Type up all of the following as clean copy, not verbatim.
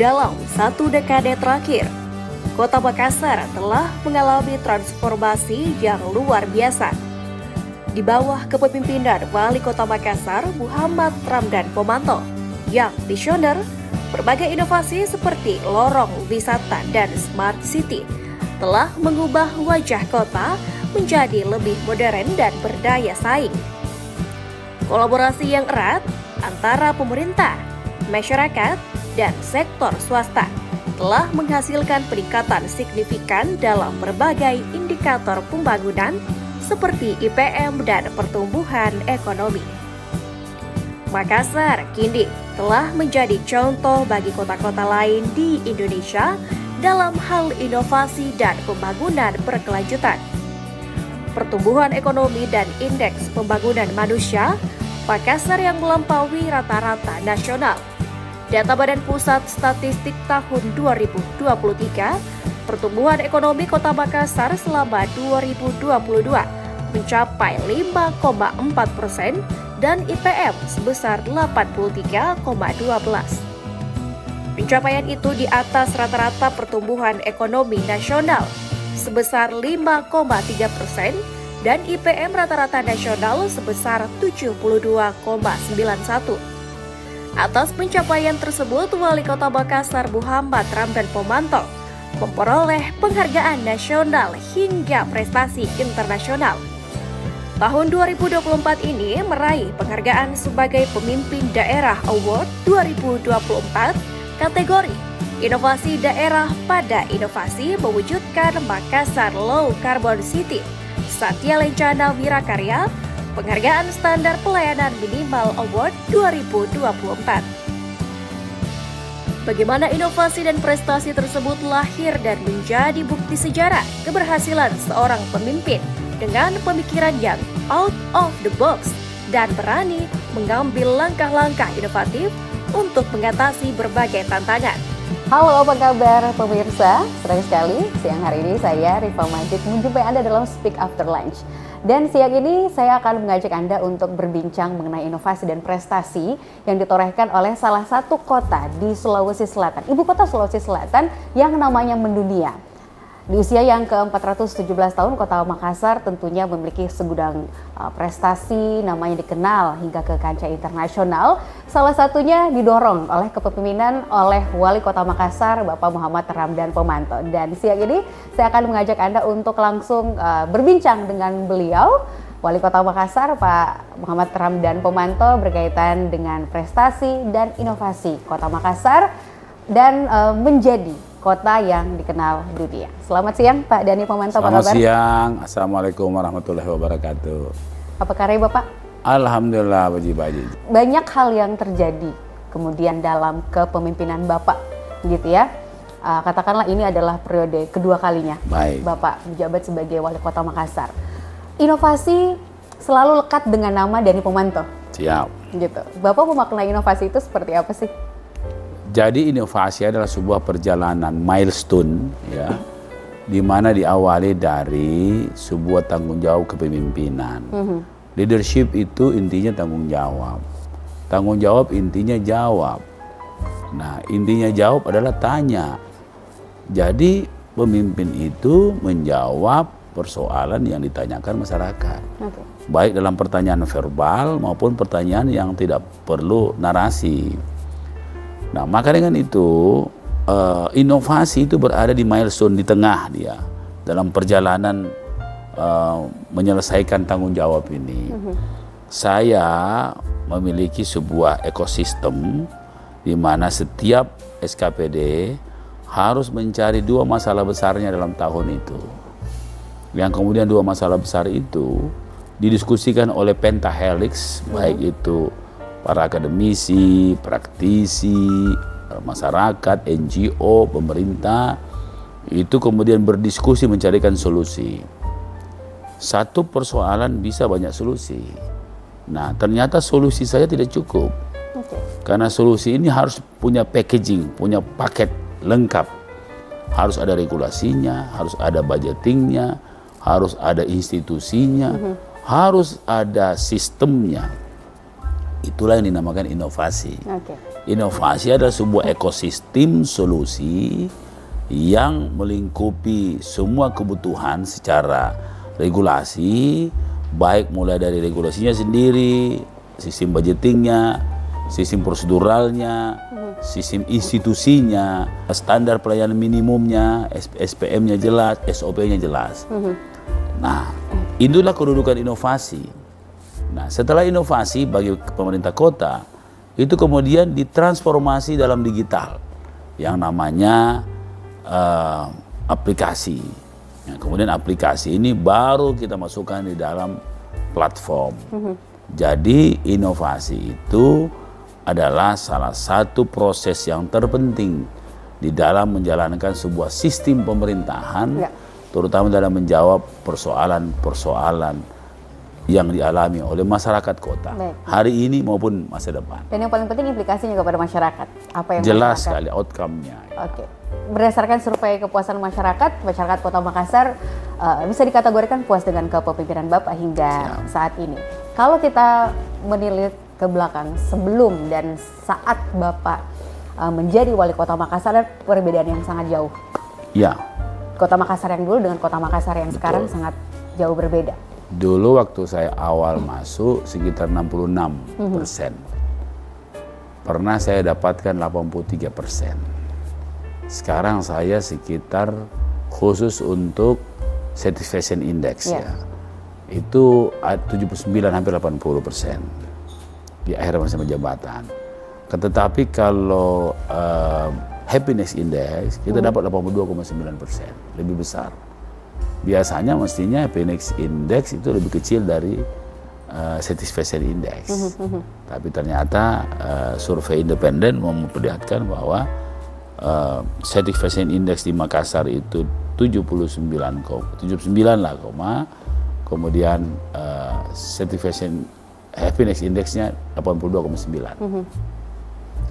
Dalam satu dekade terakhir, Kota Makassar telah mengalami transformasi yang luar biasa. Di bawah kepemimpinan Wali Kota Makassar, Muhammad Ramdan Pomanto, yang visioner, berbagai inovasi seperti lorong wisata dan smart city telah mengubah wajah kota menjadi lebih modern dan berdaya saing. Kolaborasi yang erat antara pemerintah, masyarakat, dan sektor swasta telah menghasilkan peningkatan signifikan dalam berbagai indikator pembangunan seperti IPM dan pertumbuhan ekonomi. Makassar kini telah menjadi contoh bagi kota-kota lain di Indonesia dalam hal inovasi dan pembangunan berkelanjutan. Pertumbuhan ekonomi dan indeks pembangunan manusia Makassar yang melampaui rata-rata nasional. Data Badan Pusat Statistik tahun 2023, pertumbuhan ekonomi Kota Makassar selama 2022 mencapai 5,4% dan IPM sebesar 83,12. Pencapaian itu di atas rata-rata pertumbuhan ekonomi nasional sebesar 5,3% dan IPM rata-rata nasional sebesar 72,91. Atas pencapaian tersebut, Wali Kota Makassar Muhammad Ramdan Pomanto memperoleh penghargaan nasional hingga prestasi internasional. Tahun 2024 ini meraih penghargaan sebagai Pemimpin Daerah Award 2024 kategori Inovasi Daerah pada Inovasi Mewujudkan Makassar Low Carbon City, Satya Lencana Wirakarya, Penghargaan Standar Pelayanan Minimal Award 2024. Bagaimana inovasi dan prestasi tersebut lahir dan menjadi bukti sejarah keberhasilan seorang pemimpin dengan pemikiran yang out of the box dan berani mengambil langkah-langkah inovatif untuk mengatasi berbagai tantangan. Halo, apa kabar pemirsa? Senang sekali siang hari ini saya Rifa Majid menjumpai Anda dalam Speak After Lunch. Dan siang ini saya akan mengajak Anda untuk berbincang mengenai inovasi dan prestasi yang ditorehkan oleh salah satu kota di Sulawesi Selatan, ibu kota Sulawesi Selatan yang namanya mendunia. Di usia yang ke-417 tahun, Kota Makassar tentunya memiliki segudang prestasi, namanya dikenal hingga ke kancah internasional. Salah satunya didorong oleh kepemimpinan oleh Wali Kota Makassar, Bapak Muhammad Ramdan Pomanto. Dan siang ini saya akan mengajak Anda untuk langsung berbincang dengan beliau, Wali Kota Makassar, Pak Muhammad Ramdan Pomanto, berkaitan dengan prestasi dan inovasi Kota Makassar dan menjadi kota yang dikenal dunia. Selamat siang Pak Dani Pomanto, apa kabar? Selamat siang, Assalamualaikum warahmatullahi wabarakatuh. Apa kabar Bapak? Alhamdulillah, baji-baji. Banyak hal yang terjadi kemudian dalam kepemimpinan Bapak, gitu ya. Katakanlah ini adalah periode kedua kalinya. Baik. Bapak menjabat sebagai Wali Kota Makassar. Inovasi selalu lekat dengan nama Dani Pomanto. Siap. Gitu. Bapak memaknai inovasi itu seperti apa sih? Jadi inovasi adalah sebuah perjalanan milestone, ya, di mana diawali dari sebuah tanggung jawab kepemimpinan. Leadership itu intinya tanggung jawab. Tanggung jawab intinya jawab. Nah, intinya jawab adalah tanya. Jadi pemimpin itu menjawab persoalan yang ditanyakan masyarakat. Okay. Baik dalam pertanyaan verbal maupun pertanyaan yang tidak perlu narasi. Nah, maka dengan itu inovasi itu berada di milestone, di tengah dia dalam perjalanan menyelesaikan tanggung jawab ini. Saya memiliki sebuah ekosistem di mana setiap SKPD harus mencari dua masalah besarnya dalam tahun itu. Yang kemudian dua masalah besar itu didiskusikan oleh pentahelix, baik itu para akademisi, praktisi, masyarakat, NGO, pemerintah, itu kemudian berdiskusi mencarikan solusi. Satu persoalan bisa banyak solusi. Nah, ternyata solusi saya tidak cukup. Karena solusi ini harus punya packaging, punya paket lengkap. Harus ada regulasinya, harus ada budgetingnya, harus ada institusinya, harus ada sistemnya. Itulah yang dinamakan inovasi. Oke. Inovasi adalah sebuah ekosistem solusi yang melingkupi semua kebutuhan secara regulasi, baik mulai dari regulasinya sendiri, sistem budgetingnya, sistem proseduralnya, sistem institusinya, standar pelayanan minimumnya, SPM-nya jelas, SOP-nya jelas. Nah, itulah kedudukan inovasi. Nah, setelah inovasi bagi pemerintah kota, itu kemudian ditransformasi dalam digital yang namanya aplikasi. Nah, kemudian aplikasi ini baru kita masukkan di dalam platform. Jadi inovasi itu adalah salah satu proses yang terpenting di dalam menjalankan sebuah sistem pemerintahan, terutama dalam menjawab persoalan-persoalan yang dialami oleh masyarakat kota hari ini maupun masa depan. Dan yang paling penting implikasinya kepada masyarakat. Apa yang jelas masyarakat? sekali outcome-nya. Oke. Berdasarkan survei kepuasan masyarakat Kota Makassar bisa dikategorikan puas dengan kepemimpinan Bapak hingga saat ini. Kalau kita menilik ke belakang sebelum dan saat Bapak menjadi wali kota Makassar, ada perbedaan yang sangat jauh. Ya. Kota Makassar yang dulu dengan kota Makassar yang sekarang sangat jauh berbeda. Dulu waktu saya awal masuk sekitar 66%. Pernah saya dapatkan 83%. Sekarang saya sekitar khusus untuk satisfaction index ya. Itu 79 hampir 80% di akhir masa jabatan. Tetapi kalau happiness index kita dapat 82,9%, lebih besar. Biasanya mestinya happiness index itu lebih kecil dari satisfaction index. Tapi ternyata survei independen memperlihatkan bahwa satisfaction index di Makassar itu 79 lah, kemudian satisfaction happiness indexnya 82,9.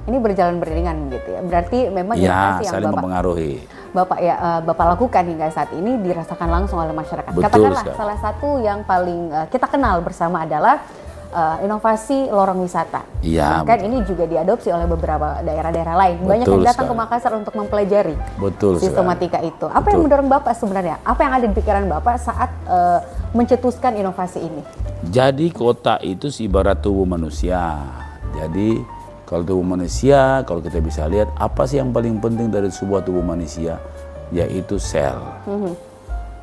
Ini berjalan beriringan gitu ya. Berarti memang ya saling mempengaruhi. Bapak lakukan hingga saat ini dirasakan langsung oleh masyarakat. Betul Katakanlah sekali. salah satu yang paling kita kenal bersama adalah inovasi lorong wisata. Ya, Bahkan ini juga diadopsi oleh beberapa daerah-daerah lain. Banyak yang datang ke Makassar untuk mempelajari sistematika itu. Apa yang mendorong Bapak sebenarnya? Apa yang ada di pikiran Bapak saat mencetuskan inovasi ini? Jadi kota itu ibarat tubuh manusia. Jadi kalau tubuh manusia, kalau kita bisa lihat apa sih yang paling penting dari sebuah tubuh manusia, yaitu sel.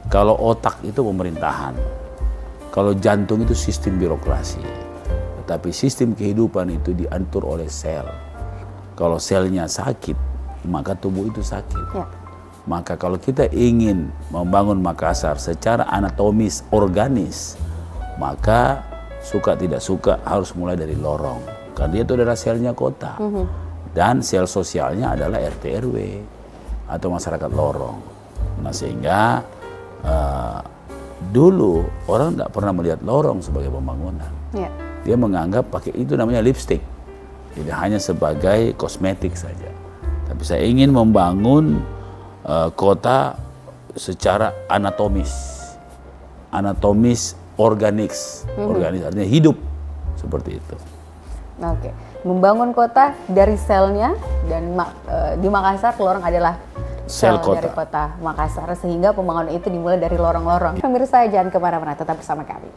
Kalau otak itu pemerintahan, kalau jantung itu sistem birokrasi, tetapi sistem kehidupan itu diatur oleh sel. Kalau selnya sakit, maka tubuh itu sakit. Maka kalau kita ingin membangun Makassar secara anatomis, organis, maka suka tidak suka harus mulai dari lorong. Karena dia itu adalah selnya kota. Dan sel sosialnya adalah RT RW atau masyarakat lorong. Nah sehingga dulu orang tidak pernah melihat lorong sebagai pembangunan. Dia menganggap pakai itu namanya lipstick. Jadi hanya sebagai kosmetik saja. Tapi saya ingin membangun kota secara anatomis. Anatomis organis. Organis artinya hidup. Seperti itu. Oke, membangun kota dari selnya dan di Makassar lorong adalah sel dari kota Makassar sehingga pembangunan itu dimulai dari lorong-lorong. Pemirsa jangan kemana-mana, tetap bersama kami.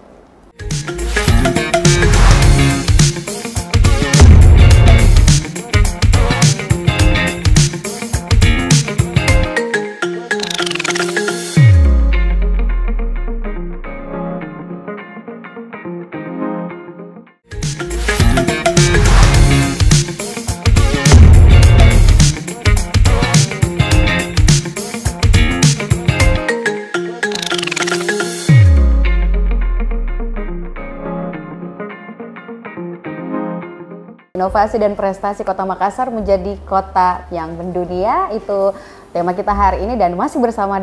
Inovasi dan prestasi Kota Makassar menjadi kota yang mendunia, itu tema kita hari ini dan masih bersama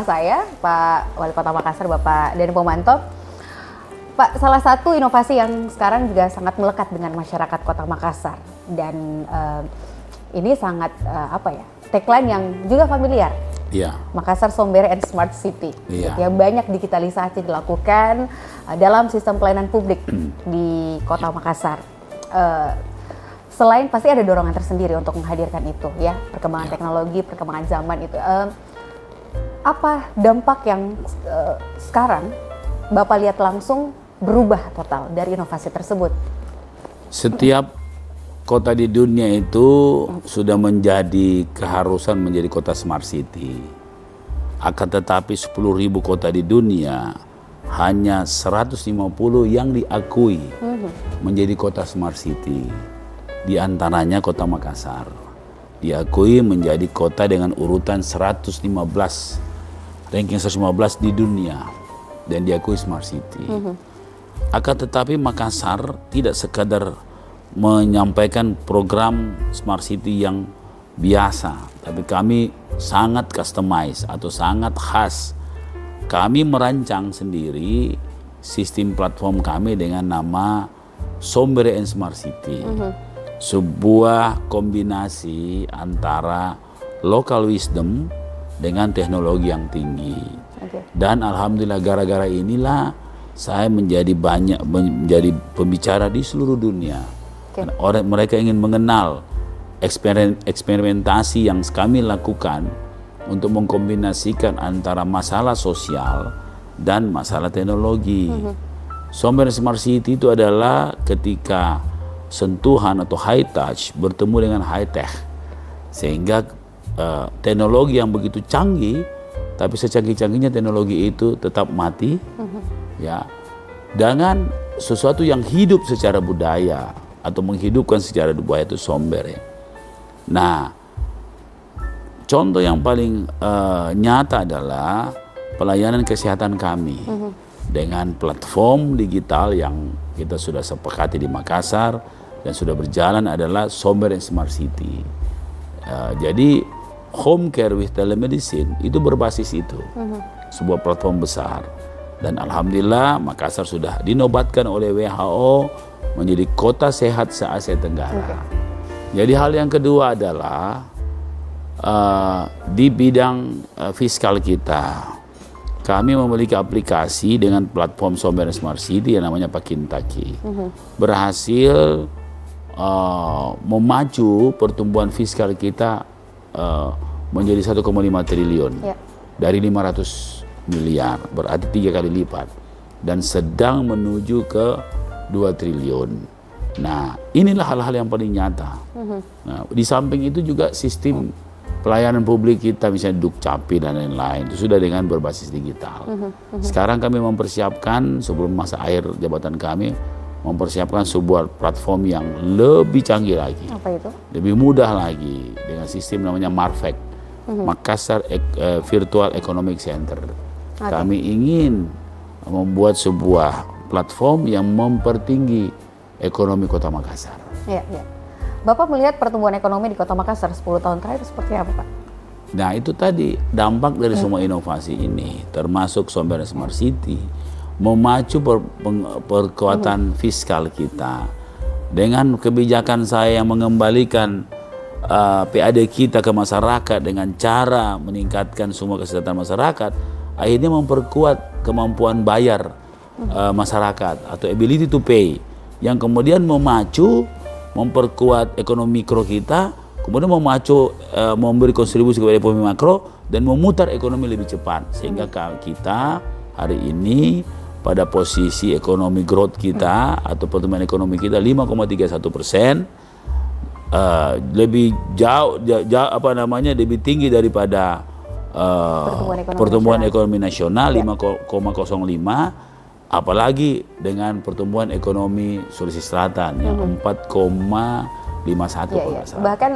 saya Pak Wali Kota Makassar Bapak Deni Pomanto. Pak, salah satu inovasi yang sekarang juga sangat melekat dengan masyarakat Kota Makassar dan ini sangat tagline yang juga familiar, Iya. Makassar Sombere and Smart City. Iya. Ya, banyak digitalisasi dilakukan dalam sistem pelayanan publik di Kota Makassar. Selain pasti ada dorongan tersendiri untuk menghadirkan itu, ya, perkembangan teknologi, perkembangan zaman itu. Apa dampak yang sekarang Bapak lihat langsung berubah total dari inovasi tersebut? Setiap kota di dunia itu sudah menjadi keharusan menjadi kota smart city. Akan tetapi 10.000 kota di dunia hanya 150 yang diakui menjadi kota smart city. Di antaranya kota Makassar diakui menjadi kota dengan urutan 115, ranking 115 di dunia, dan diakui smart city. Akan tetapi Makassar tidak sekadar menyampaikan program smart city yang biasa, tapi kami sangat customize atau sangat khas. Kami merancang sendiri sistem platform kami dengan nama Sombere and Smart City. Sebuah kombinasi antara local wisdom dengan teknologi yang tinggi. Dan alhamdulillah gara-gara inilah saya menjadi pembicara di seluruh dunia. Orang mereka ingin mengenal eksperimentasi yang kami lakukan untuk mengkombinasikan antara masalah sosial dan masalah teknologi. Sombere Smart City itu adalah ketika sentuhan atau high touch bertemu dengan high tech, sehingga teknologi yang begitu canggih, tapi secanggih-canggihnya teknologi itu tetap mati, ya, dengan sesuatu yang hidup secara budaya atau menghidupkan secara budaya itu Sombere. Nah, contoh yang paling nyata adalah pelayanan kesehatan kami dengan platform digital yang kita sudah sepakati di Makassar dan sudah berjalan adalah Sombere Smart City. Jadi home care with telemedicine itu berbasis itu, sebuah platform besar. Dan alhamdulillah Makassar sudah dinobatkan oleh WHO menjadi kota sehat se-Asia Tenggara. Jadi hal yang kedua adalah di bidang fiskal kita, kami memiliki aplikasi dengan platform Sombere Smart City yang namanya Pakintaki. Berhasil memacu pertumbuhan fiskal kita menjadi 1,5 triliun dari 500 miliar, berarti 3 kali lipat, dan sedang menuju ke 2 triliun. Nah, inilah hal-hal yang paling nyata. Nah, di samping itu juga sistem pelayanan publik kita, misalnya Dukcapil dan lain-lain, itu sudah dengan berbasis digital. Sekarang kami mempersiapkan, sebelum masa akhir jabatan kami, mempersiapkan sebuah platform yang lebih canggih lagi. Apa itu? Lebih mudah lagi, dengan sistem namanya Marvec, Makassar Virtual Economic Center. Kami ingin membuat sebuah platform yang mempertinggi ekonomi Kota Makassar. Ya. Bapak melihat pertumbuhan ekonomi di Kota Makassar 10 tahun terakhir seperti apa, Pak? Nah, itu tadi dampak dari semua inovasi ini, termasuk Sombere Smart City, memacu perkuatan fiskal kita. Dengan kebijakan saya yang mengembalikan PAD kita ke masyarakat dengan cara meningkatkan semua kesejahteraan masyarakat, akhirnya memperkuat kemampuan bayar masyarakat atau ability to pay, yang kemudian memperkuat ekonomi mikro kita, kemudian memberi kontribusi kepada ekonomi makro dan memutar ekonomi lebih cepat, sehingga kita hari ini pada posisi ekonomi growth kita atau pertumbuhan ekonomi kita 5,31%, lebih jauh lebih tinggi daripada pertumbuhan ekonomi nasional 5,05, apalagi dengan pertumbuhan ekonomi Sulawesi Selatan yang 4,51%. Bahkan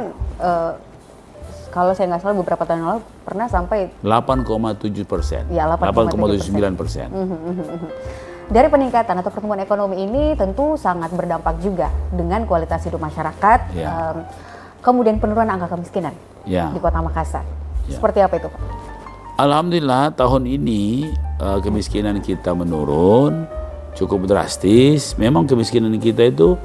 kalau saya nggak salah beberapa tahun lalu pernah sampai 8,7%, 8,79%. Dari peningkatan atau pertumbuhan ekonomi ini tentu sangat berdampak juga dengan kualitas hidup masyarakat, kemudian penurunan angka kemiskinan di Kota Makassar. Seperti apa itu, Pak? Alhamdulillah tahun ini kemiskinan kita menurun cukup drastis. Memang kemiskinan kita itu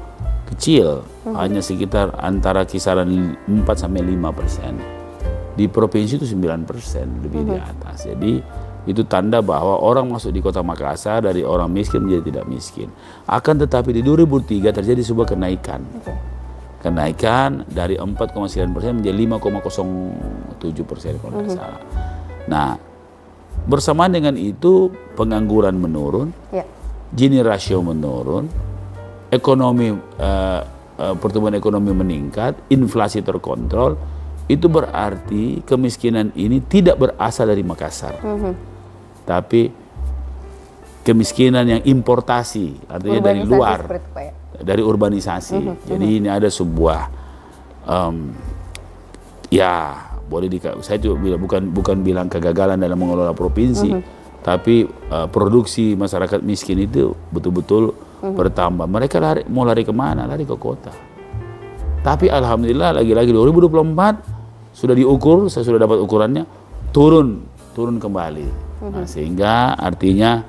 kecil, hanya sekitar antara kisaran 4-5%. Di provinsi itu 9% lebih di atas. Jadi itu tanda bahwa orang masuk di kota Makassar dari orang miskin menjadi tidak miskin. Akan tetapi di 2003 terjadi sebuah kenaikan. Kenaikan dari 4,9% menjadi 5,07% kalau tidak salah. Nah, bersamaan dengan itu pengangguran menurun, Gini rasio menurun, ekonomi pertumbuhan ekonomi meningkat, inflasi terkontrol. Itu berarti kemiskinan ini tidak berasal dari Makassar, tapi kemiskinan yang importasi, artinya dari luar, dari urbanisasi. Jadi ini ada sebuah, ya boleh saya juga bukan bilang kegagalan dalam mengelola provinsi, tapi produksi masyarakat miskin itu betul-betul bertambah. Mereka mau lari kemana? Lari ke kota. Tapi alhamdulillah lagi-lagi 2024 sudah diukur, saya sudah dapat ukurannya, turun kembali. Nah, sehingga artinya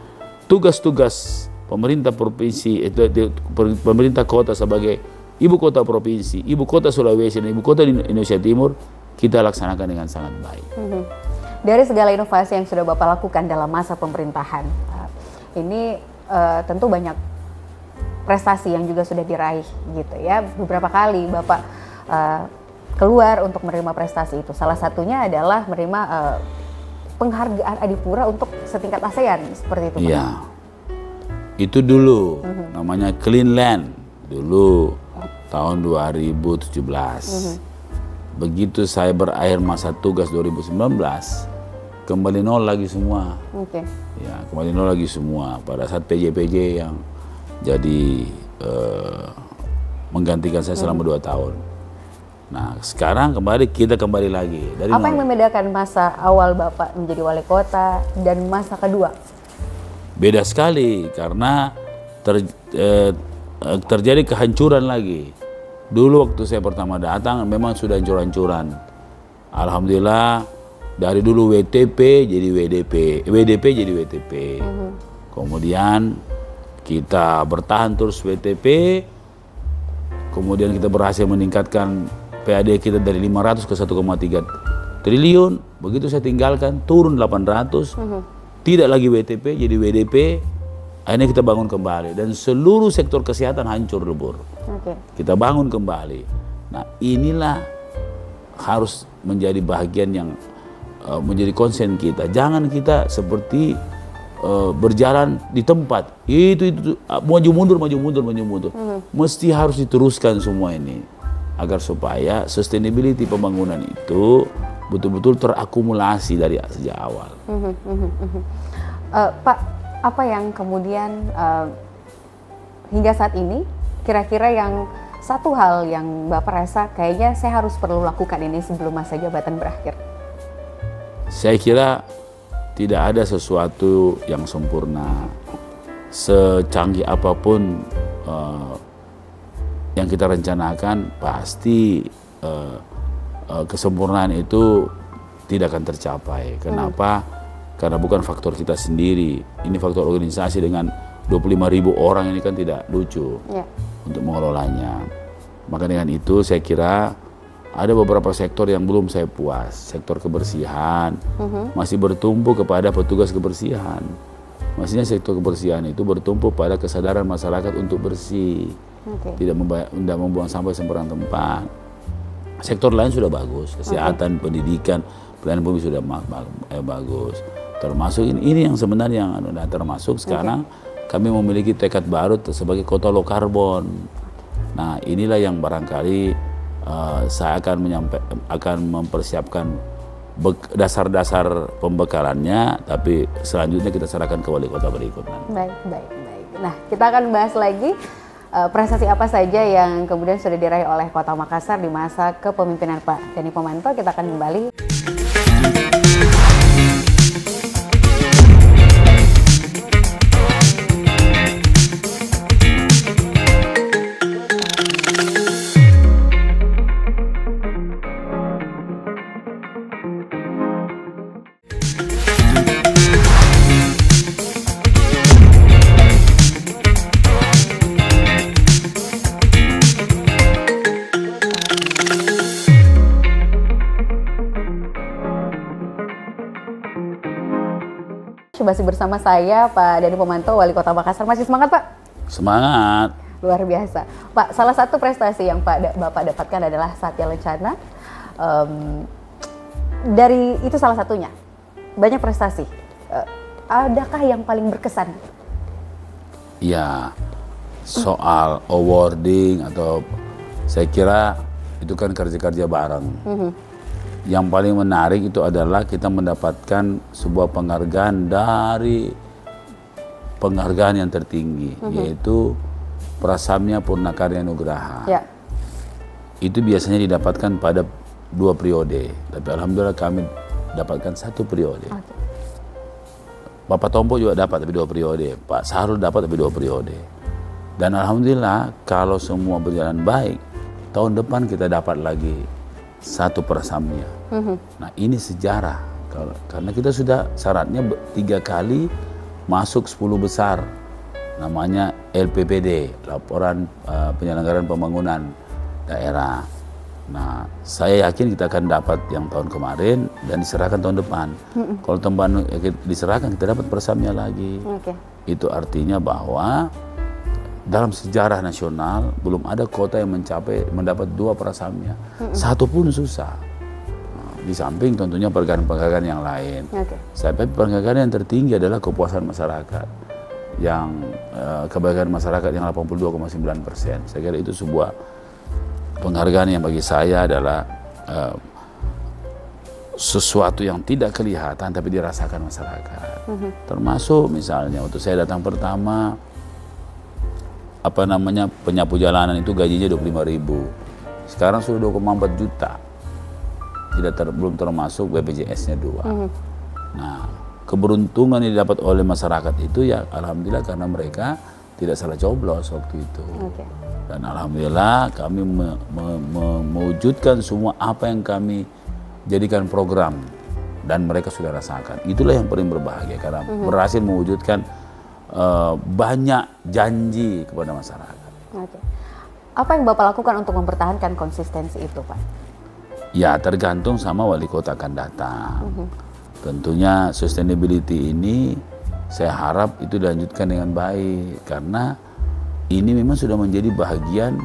tugas-tugas pemerintah provinsi, pemerintah kota sebagai ibu kota provinsi, ibu kota Sulawesi dan ibu kota Indonesia Timur, kita laksanakan dengan sangat baik. Dari segala inovasi yang sudah Bapak lakukan dalam masa pemerintahan, ini tentu banyak prestasi yang juga sudah diraih gitu ya. Beberapa kali Bapak keluar untuk menerima prestasi itu. Salah satunya adalah menerima penghargaan Adipura untuk setingkat ASEAN seperti itu. Iya. Itu dulu namanya Clean Land dulu tahun 2017. Begitu saya berakhir masa tugas 2019, kembali nol lagi semua. Ya, kembali nol lagi semua. Pada saat PJ yang jadi menggantikan saya selama 2 tahun. Nah, sekarang kita kembali lagi dari apa nol. yang membedakan masa awal Bapak menjadi wali kota dan masa kedua? Beda sekali karena terjadi kehancuran lagi. Dulu waktu saya pertama datang memang sudah hancur-hancuran. Alhamdulillah dari dulu WTP jadi WDP, WDP jadi WTP. Kemudian kita bertahan terus WTP. Kemudian kita berhasil meningkatkan PAD kita dari 500 ke 1,3 triliun. Begitu saya tinggalkan turun 800. Tidak lagi WTP jadi WDP. Akhirnya kita bangun kembali dan seluruh sektor kesehatan hancur lebur. Kita bangun kembali. Nah, inilah harus menjadi bagian yang menjadi konsen kita. Jangan kita seperti berjalan di tempat. Itu maju mundur. Mesti harus diteruskan semua ini agar supaya sustainability pembangunan itu betul-betul terakumulasi dari sejak awal. Pak, apa yang kemudian hingga saat ini kira-kira yang satu hal yang Bapak rasa kayaknya saya harus perlu lakukan ini sebelum masa jabatan berakhir? Saya kira tidak ada sesuatu yang sempurna. Secanggih apapun yang kita rencanakan, pasti kesempurnaan itu tidak akan tercapai. Kenapa? Karena bukan faktor kita sendiri. Ini faktor organisasi dengan 25.000 orang ini kan tidak lucu untuk mengelolanya. Maka dengan itu saya kira ada beberapa sektor yang belum saya puas. Sektor kebersihan masih bertumpu kepada petugas kebersihan. Maksudnya sektor kebersihan itu bertumpu pada kesadaran masyarakat untuk bersih. Tidak membuang sampah di sembarang tempat. Sektor lain sudah bagus, kesehatan, pendidikan, pelayanan publik sudah bagus. Termasuk ini yang sebenarnya yang termasuk sekarang kami memiliki tekad baru sebagai kota low carbon. Nah, inilah yang barangkali saya akan mempersiapkan dasar-dasar pembekalannya, tapi selanjutnya kita serahkan ke wali kota berikutnya. Baik. Nah, kita akan bahas lagi prestasi apa saja yang kemudian sudah diraih oleh Kota Makassar di masa kepemimpinan Pak Dani Pomanto. Kita akan kembali. masih bersama saya Pak Dhani Pomanto, Wali Kota Makassar. Masih semangat Pak? Semangat. Luar biasa. Pak, salah satu prestasi yang Bapak dapatkan adalah Satya Lencana. Dari itu salah satunya. Banyak prestasi. Adakah yang paling berkesan? Ya, soal awarding atau saya kira itu kan kerja-kerja bareng. Yang paling menarik itu adalah kita mendapatkan sebuah penghargaan dari penghargaan yang tertinggi, yaitu Prasamya Purnakarya Nugraha. Ya. Itu biasanya didapatkan pada 2 periode, tapi alhamdulillah kami dapatkan 1 periode. Okay. Bapak Tompo juga dapat tapi 2 periode, Pak Sahrul dapat tapi 2 periode. Dan alhamdulillah kalau semua berjalan baik, tahun depan kita dapat lagi 1 Prasamya. Nah ini sejarah, karena kita sudah syaratnya 3 kali masuk 10 besar, namanya LPPD, Laporan Penyelenggaraan Pembangunan Daerah. Nah saya yakin kita akan dapat yang tahun kemarin dan diserahkan tahun depan. Kalau tahun diserahkan kita dapat Prasamya lagi. Itu artinya bahwa dalam sejarah nasional belum ada kota yang mendapat 2 Prasamya. 1 pun susah. Nah, di samping tentunya penghargaan yang lain. Tapi penghargaan yang tertinggi adalah kepuasan masyarakat, yang kebahagiaan masyarakat yang 82,9%. Saya kira itu sebuah penghargaan yang bagi saya adalah sesuatu yang tidak kelihatan tapi dirasakan masyarakat. Termasuk misalnya waktu saya datang pertama, penyapu jalanan itu gajinya 25.000. Sekarang sudah 2,4 juta. Belum termasuk BPJS-nya 2. Nah, keberuntungan yang didapat oleh masyarakat itu ya alhamdulillah karena mereka tidak salah coblos waktu itu. Dan alhamdulillah kami mewujudkan semua apa yang kami jadikan program dan mereka sudah rasakan. Itulah yang paling berbahagia karena berhasil mewujudkan banyak janji kepada masyarakat. Apa yang Bapak lakukan untuk mempertahankan konsistensi itu, Pak? Ya tergantung sama wali kota akan datang. Tentunya sustainability ini saya harap itu dilanjutkan dengan baik karena ini memang sudah menjadi bagian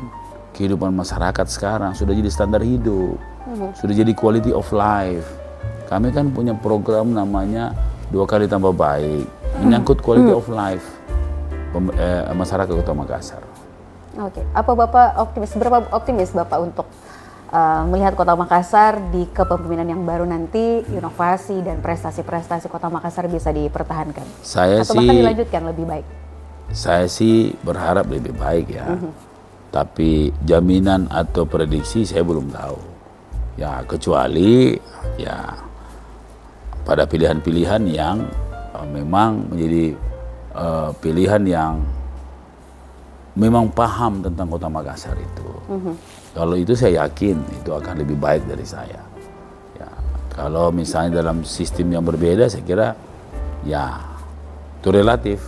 kehidupan masyarakat sekarang, sudah jadi standar hidup, sudah jadi quality of life. Kami kan punya program namanya 2 kali tambah baik, menyangkut quality of life masyarakat Kota Makassar. Apa Bapak seberapa optimis Bapak untuk melihat Kota Makassar di kepemimpinan yang baru nanti, inovasi dan prestasi-prestasi Kota Makassar bisa dipertahankan? Atau bahkan dilanjutkan lebih baik? Saya sih berharap lebih baik ya. Tapi jaminan atau prediksi saya belum tahu. Ya kecuali ya pada pilihan-pilihan yang memang menjadi pilihan yang memang paham tentang Kota Makassar itu. Kalau itu saya yakin itu akan lebih baik dari saya. Ya, kalau misalnya dalam sistem yang berbeda saya kira ya itu relatif.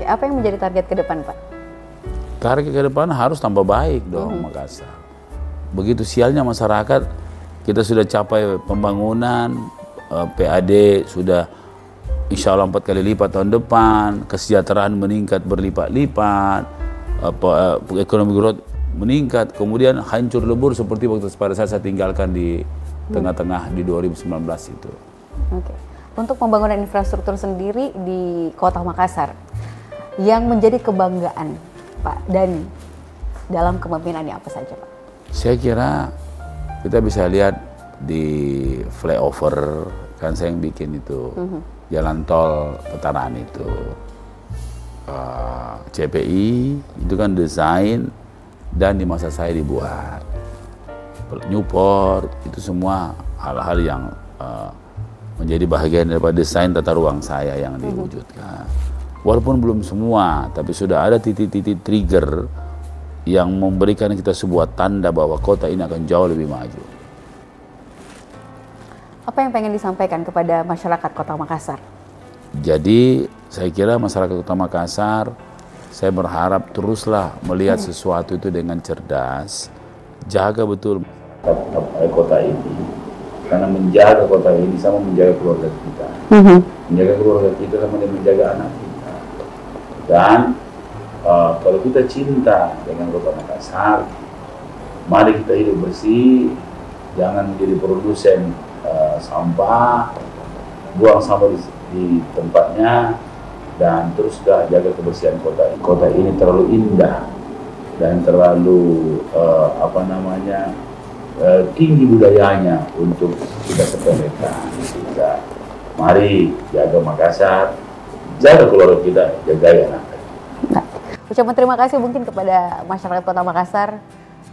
Apa yang menjadi target ke depan, Pak? Target ke depan harus tambah baik dong Makassar. Begitu sialnya masyarakat, kita sudah capai pembangunan, PAD sudah insya Allah 4 kali lipat tahun depan, kesejahteraan meningkat berlipat-lipat, ekonomi growth meningkat, kemudian hancur lebur seperti waktu pada saat saya tinggalkan di tengah-tengah di 2019 itu. Untuk pembangunan infrastruktur sendiri di Kota Makassar, yang menjadi kebanggaan Pak Dhani dalam kepemimpinannya apa saja, Pak? Saya kira kita bisa lihat di flyover, kan saya yang bikin itu, jalan tol Petaraan itu, CPI itu kan desain dan di masa saya dibuat, Newport itu semua hal-hal yang menjadi bagian daripada desain tata ruang saya yang diwujudkan. Walaupun belum semua, tapi sudah ada titik-titik trigger yang memberikan kita sebuah tanda bahwa kota ini akan jauh lebih maju. Apa yang pengen disampaikan kepada masyarakat Kota Makassar? Jadi saya kira masyarakat Kota Makassar, saya berharap teruslah melihat sesuatu itu dengan cerdas, jaga betul kota ini. Karena menjaga kota ini sama menjaga keluarga kita. Menjaga keluarga kita sama dengan menjaga anak kita. Dan kalau kita cinta dengan kota Makassar, mari kita hidup bersih, jangan menjadi produsen sampah, buang sampah di tempatnya, dan terus jaga kebersihan kota ini. Kota ini terlalu indah dan terlalu tinggi budayanya untuk kita sepelekan. Mari jaga Makassar, jaga keluarga kita, jaga anak. Ucapan terima kasih mungkin kepada masyarakat Kota Makassar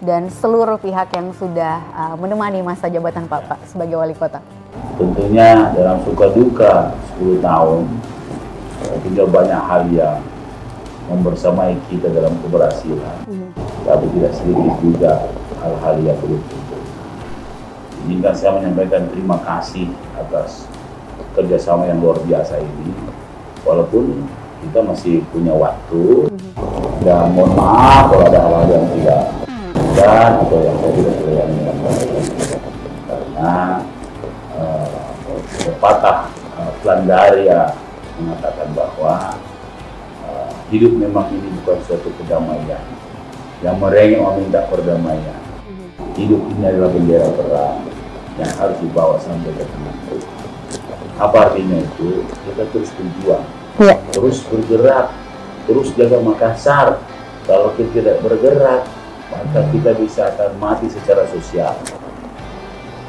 dan seluruh pihak yang sudah menemani masa jabatan Pak sebagai wali kota. Tentunya dalam suka duka 10 tahun, juga banyak hal yang membersamai kita dalam keberhasilan. Tapi tidak sedikit juga hal-hal yang belum tentu. Izinkan saya menyampaikan terima kasih atas kerjasama yang luar biasa ini. Walaupun kita masih punya waktu, dan mohon maaf kalau ada hal-hal yang tidak dan atau yang saya tidak terlayani dengan baik. Karena pepatah Plandaria mengatakan bahwa hidup memang ini bukan suatu kedamaian. Yang merengek meminta perdamaian. Hidup ini adalah bendera perang yang harus dibawa sampai ke tengah. Apa artinya itu? Kita terus berjuang, terus bergerak, terus jaga Makassar. Kalau kita tidak bergerak, maka kita bisa akan mati secara sosial.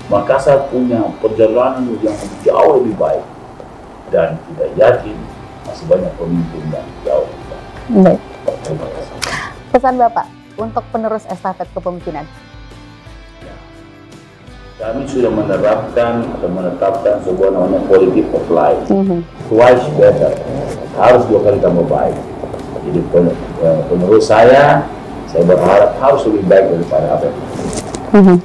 Makassar punya perjalanan yang jauh lebih baik, dan kita yakin masih banyak pemimpin yang jauh lebih baik. Terima kasih. Pesan Bapak untuk penerus estafet kepemimpinan. Kami sudah menerapkan atau menetapkan sebuah namanya quality of life. Twice better, harus 2 kali tambah baik. Jadi penerus saya berharap harus lebih baik daripada apa yang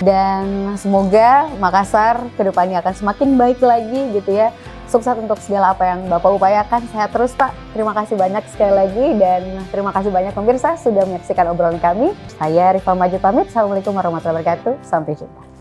Dan semoga Makassar kedepannya akan semakin baik lagi gitu ya. Sukses untuk segala apa yang Bapak upayakan. Sehat terus Pak. Terima kasih banyak sekali lagi, dan terima kasih banyak pemirsa sudah menyaksikan obrolan kami. Saya Rifa Majid pamit. Assalamualaikum warahmatullahi wabarakatuh. Sampai jumpa.